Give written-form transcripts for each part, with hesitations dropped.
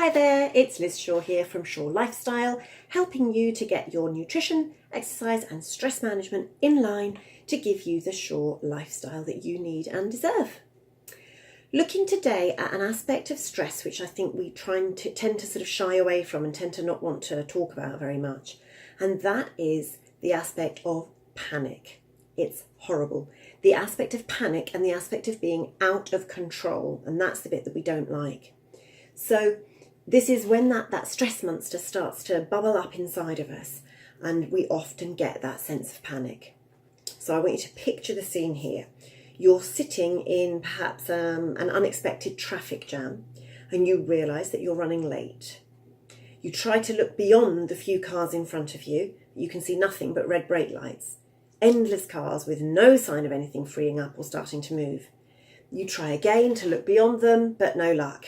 Hi there, it's Liz Shaw here from Shaw Lifestyle, helping you to get your nutrition, exercise and stress management in line to give you the Shaw lifestyle that you need and deserve. Looking today at an aspect of stress which I think we tend to sort of shy away from and tend to not want to talk about very much, and that is the aspect of panic. It's horrible. The aspect of panic and the aspect of being out of control, and that's the bit that we don't like. So this is when that stress monster starts to bubble up inside of us, and we often get that sense of panic. So I want you to picture the scene here. You're sitting in perhaps an unexpected traffic jam, and you realise that you're running late. You try to look beyond the few cars in front of you. You can see nothing but red brake lights. Endless cars with no sign of anything freeing up or starting to move. You try again to look beyond them, but no luck.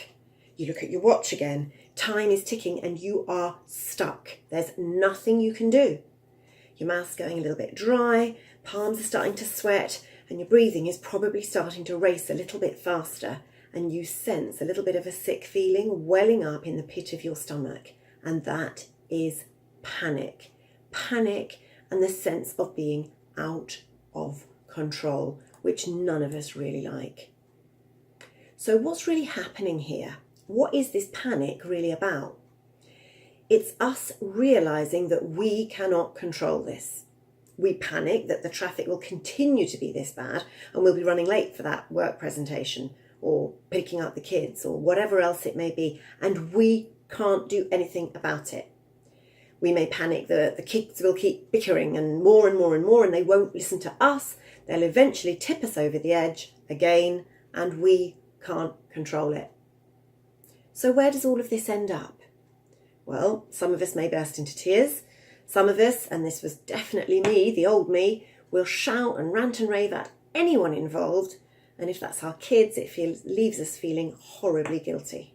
You look at your watch again, time is ticking and you are stuck. There's nothing you can do. Your mouth's going a little bit dry, palms are starting to sweat, and your breathing is probably starting to race a little bit faster, and you sense a little bit of a sick feeling welling up in the pit of your stomach, and that is panic. Panic and the sense of being out of control, which none of us really like. So what's really happening here? What is this panic really about? It's us realising that we cannot control this. We panic that the traffic will continue to be this bad and we'll be running late for that work presentation or picking up the kids or whatever else it may be, and we can't do anything about it. We may panic that the kids will keep bickering and more and they won't listen to us. They'll eventually tip us over the edge again and we can't control it. So where does all of this end up? Well, some of us may burst into tears. Some of us, and this was definitely me, the old me, will shout and rant and rave at anyone involved. And if that's our kids, it leaves us feeling horribly guilty.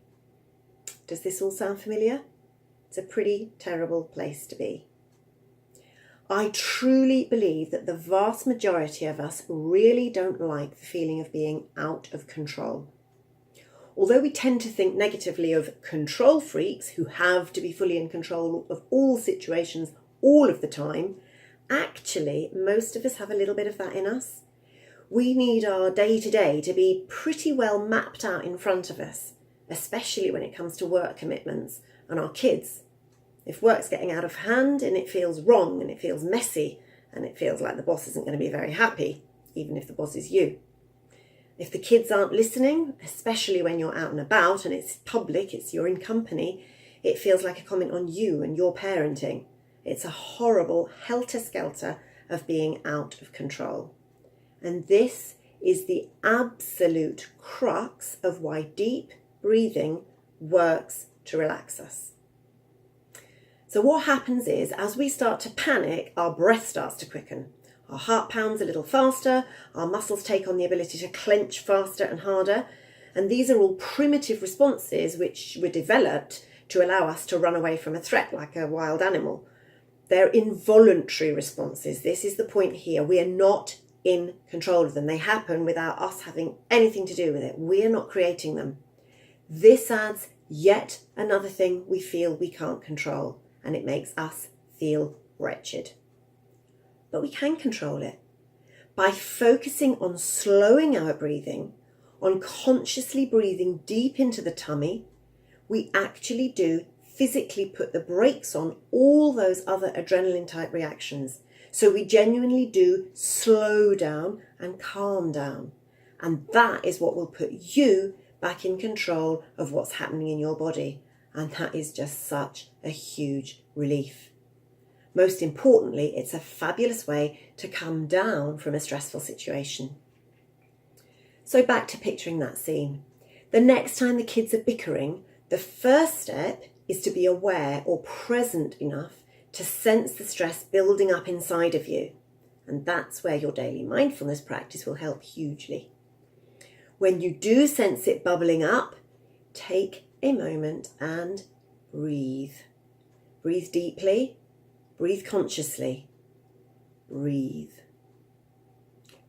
Does this all sound familiar? It's a pretty terrible place to be. I truly believe that the vast majority of us really don't like the feeling of being out of control. Although we tend to think negatively of control freaks who have to be fully in control of all situations all of the time, actually, most of us have a little bit of that in us. We need our day-to-day to be pretty well mapped out in front of us, especially when it comes to work commitments and our kids. If work's getting out of hand and it feels wrong and it feels messy and it feels like the boss isn't going to be very happy, even if the boss is you. If the kids aren't listening, especially when you're out and about and it's public, you're in company, it feels like a comment on you and your parenting. It's a horrible helter-skelter of being out of control. And this is the absolute crux of why deep breathing works to relax us. So what happens is, as we start to panic, our breath starts to quicken. Our heart pounds a little faster, our muscles take on the ability to clench faster and harder, and these are all primitive responses which were developed to allow us to run away from a threat like a wild animal. They're involuntary responses. This is the point here. We are not in control of them. They happen without us having anything to do with it. We are not creating them. This adds yet another thing we feel we can't control, and it makes us feel wretched. But we can control it by focusing on slowing our breathing, on consciously breathing deep into the tummy. We actually do physically put the brakes on all those other adrenaline type reactions. So we genuinely do slow down and calm down. And that is what will put you back in control of what's happening in your body. And that is just such a huge relief. Most importantly, it's a fabulous way to come down from a stressful situation. So back to picturing that scene. The next time the kids are bickering, the first step is to be aware or present enough to sense the stress building up inside of you. And that's where your daily mindfulness practice will help hugely. When you do sense it bubbling up, take a moment and breathe. Breathe deeply. Breathe consciously. Breathe.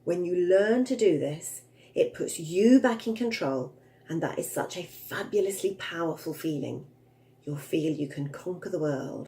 When you learn to do this, it puts you back in control, and that is such a fabulously powerful feeling. you'll feel you can conquer the world.